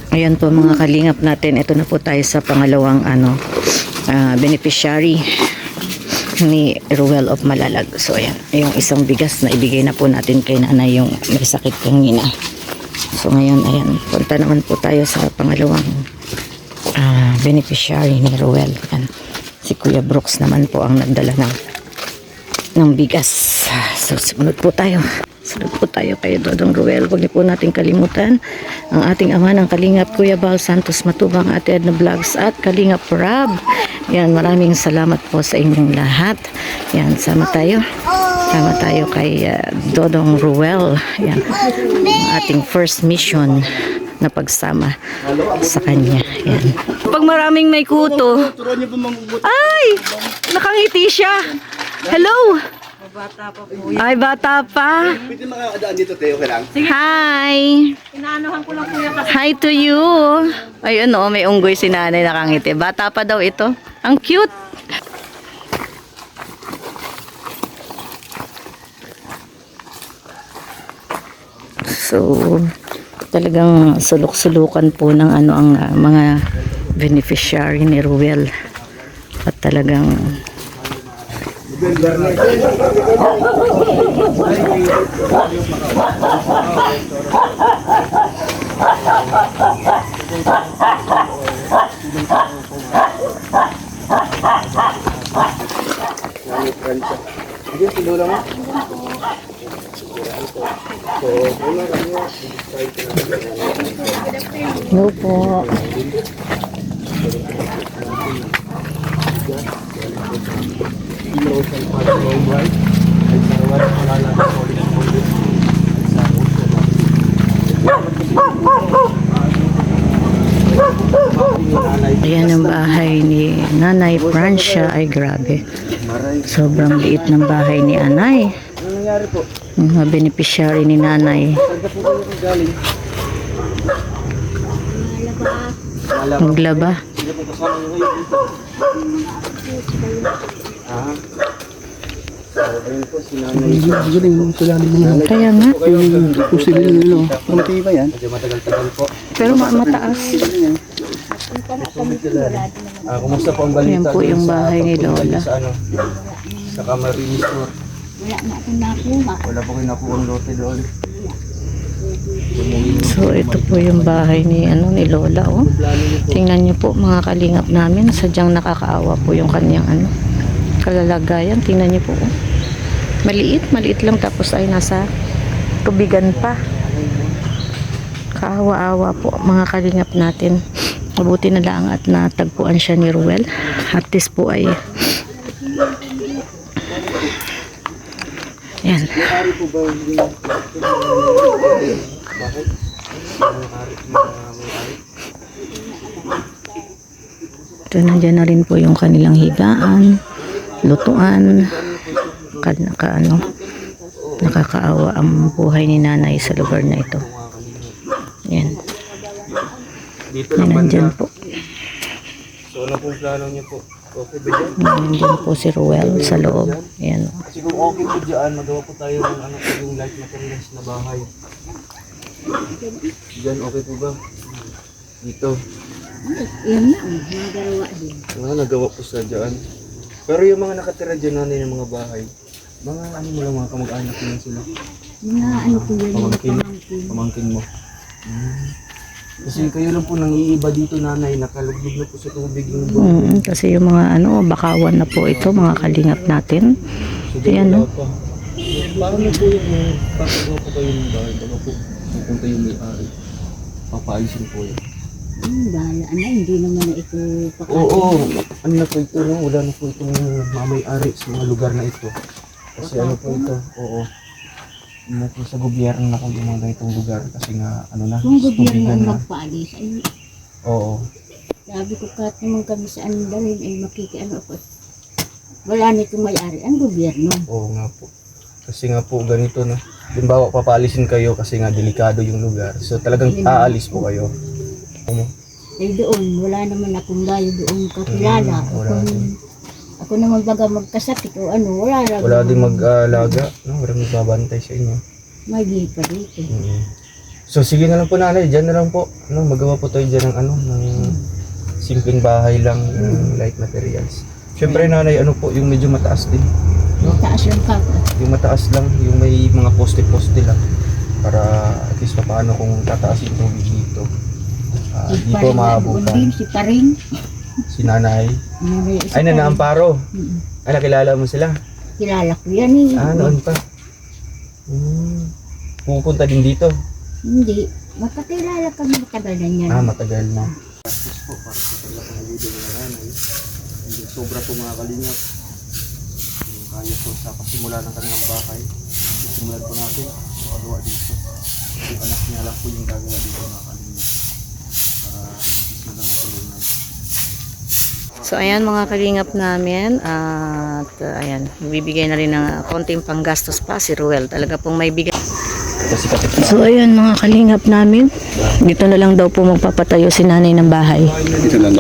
Ayan po mga kalingap natin. Ito na po tayo sa pangalawang beneficiary ni Ruel of Malalag. So ayan, yung isang bigas na ibigay na po natin kay nanay yung may sakit kanina. So ngayon, ayan, punta naman po tayo sa pangalawang beneficiary ni Ruel. Ayan, si Kuya Brooks naman po ang nagdala ng bigas. So sumunod po tayo. Sunod po tayo kay Dodong Ruel. Huwag niyo po natin kalimutan ang ating ama ng Kalingap, Kuya Bal Santos Matubang, Ate Edna Vlogs at Kalingap Rab. Yan, maraming salamat po sa inyong lahat. Yan, sama tayo. Sama tayo kay Dodong Ruel. Yan, ang ating first mission na pagsama sa kanya. Yan. Pag maraming may kuto, ay, nakangiti siya. Hello! Bata pa po. Ay, bata pa. Pwede makakadaan dito, Teo, okay lang? Hi! Inaanuhan ko lang kuya kasi. Hi to you! Ayun o, may unggoy si nanay nakangiti. Bata pa daw ito. Ang cute! So, talagang sulok-sulukan po ng ang mga beneficiary ni Ruel. At talagang no po. Ayan ang bahay ni Nanay Francia. Ay grabe, sobrang liit ng bahay ni Anay. Yung mga beneficiary ni Nanay. Maglaba. Kaya nga. Pero mataas. Kumusta po ang balita? Yan po yung bahay ni Lola. Sa Camarines North. Wala po kinakuha ang lote doon. So ito po yung bahay ni ni Lola, oh. Tingnan niyo po mga kalingap namin, sadyang nakakaawa po yung kanyang kalalagayan. Tingnan niyo po, oh. Maliit lang, tapos ay nasa tubigan pa. Kaawa-awa po mga kalingap natin. Mabuti na lang at natagpuan siya ni Ruel. At least po ay yan. Ito, nandiyan na rin po yung kanilang higaan, lutuan. Nakakaawa ang buhay ni nanay sa lugar na ito. Yan. Nandyan po. So ano pong plano niyo po? Okay ba dyan? Nandyan po si Ruel sa loob. Yan. Kasi kung okay po dyan, magawa po tayo ng yung light materials na bahay. Dyan okay po ba? Dito. Yan na, nagawa din. Nagawa po sa dyan. Pero yung mga nakatira dyan nanay ng mga bahay, mga mo lang, mga kamag-anak mo lang sila. Mga ko yan, Pamangkin. Pamangkin mo. Kasi kayo lang po nang iiba dito nanay, nakalugdog na po sa tubig yung kasi yung mga bakawan na po ito, mga kalingap natin. Ayan, no? Paano po yung papagawa po kayo ng bahay? Baga po, pupunta yung may-ari. Papaalisin po yun. Bahala na, hindi naman na ito pakain. Oo, ano na po ito, no? Wala na po itong mamay-ari sa mga lugar na ito. Kasi ano po ito, oo. Ano po sa gobyerno na kung yung mga itong lugar kasi nga ano na, Kung gobyerno tubigan ang na. magpaalis, ay Oo. sabi ko kahit naman kami sa dalhin ay makikiano ako. Wala nito may-ari ang gobyerno. Oo nga po. Kasi nga po ganito na. Halimbawa papaalisin kayo kasi nga delikado yung lugar. So talagang aalis po kayo. Ay doon, wala naman akong layo doon kakilala. Wala Ako naman baga magkasakit o ano, wala lang. Wala din mag-alaga, no? Walang magbabantay sa inyo. Magi pa dito. So sige na lang po nanay, dyan na lang po. No, magawa po tayo dyan ng ng simpleng bahay lang, yung light materials. Siyempre nanay, po, yung medyo mataas din. Taas yung kako. Yung mataas lang, yung may mga poste-poste lang. Para at least paano kung tataas yung tubig dito. Di po maabutan. Si Paring. Si nanay. Ay, Nana-Amparo. Ay, nakilala mo sila? Kilala ko yan eh. Noon pa. Pupunta din dito. Hindi. Magkakilala kami matagal na yan. Matagal na. Practice po, para sa talaga ng video ng nanay. Hindi sobra po mga kalingap. Yung kaya po sa pasimula ng kanilang bahay. Simulan po natin magawa dito. Yung anak niya lang po yung gagawa dito mga kalingap. Para simulan ng tulungan. So ayan mga kalingap namin at ayan, bibigay na rin ng konting panggastos pa si Ruel. Talaga pong may bigay. So ayan mga kalingap namin, dito na lang daw po magpapatayo si nanay ng bahay.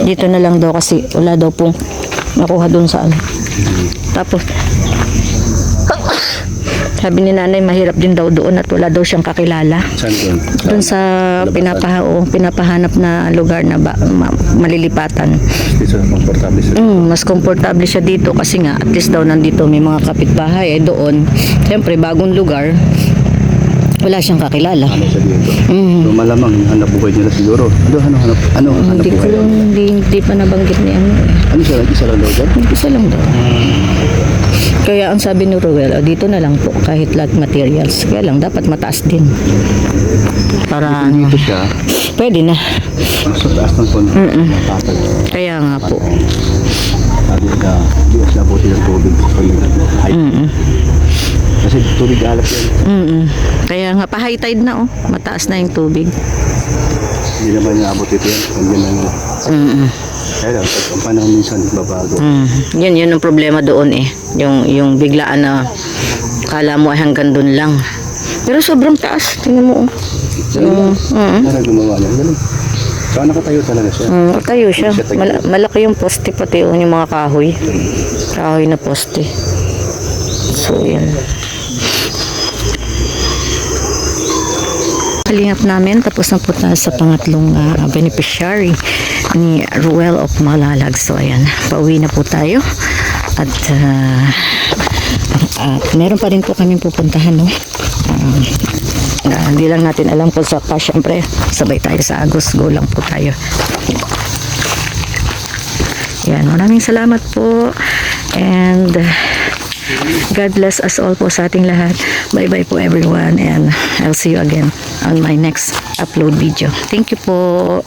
Dito na lang daw kasi wala daw pong nakuha doon sa ano. Tapos sabi ni nanay mahirap din daw doon at wala daw siyang kakilala. Saan doon? Doon sa pinapahanap na lugar na malilipatan. Dito na komportable sila. Mas komportable siya dito kasi nga at least daw nandito may mga kapitbahay doon. Siyempre bagong lugar. Wala siyang kakilala. Ano siya dito? So malamang hanap buhay nila siguro. Ano hanap Hindi ko buhay? hindi pa nabanggit ni ano. Ano siya? Isa lang daw dyan? Isa lang daw. Kaya ang sabi ni Ruel, dito na lang po kahit lahat materials. Kaya lang dapat mataas din. Para Dito siya. pwede na. Sa taas ng konti. Matapag. Kaya nga po. Sabi na, di mas nabuti ng tubig. Kasi tubig alap yan. Kaya nga pa high tide na mataas na yung tubig. Hindi naman naabot ito yan. Nandiyan na nga. Kaya lang, pag ang panahon minsan babago. Yun ang problema doon yung biglaan na kala mo ay hanggang doon lang. Pero sobrang taas. Tingnan mo. Para gumawa niya. Ganun. Saka nakatayo talaga siya. Tayo siya. Malaki yung poste pati yung mga kahoy. Kahoy na poste. So yan. Kalingap namin, tapos na po tayo sa pangatlong beneficiary ni Ruel of Malalag. So ayan, pauwi na po tayo at meron pa rin po kaming pupuntahan hindi lang natin alam kung sa syempre sabay tayo sa Agos, go lang po tayo. Yan, maraming salamat po and God bless us all po sa ating lahat. Bye-bye po everyone and I'll see you again on my next upload video. Thank you po.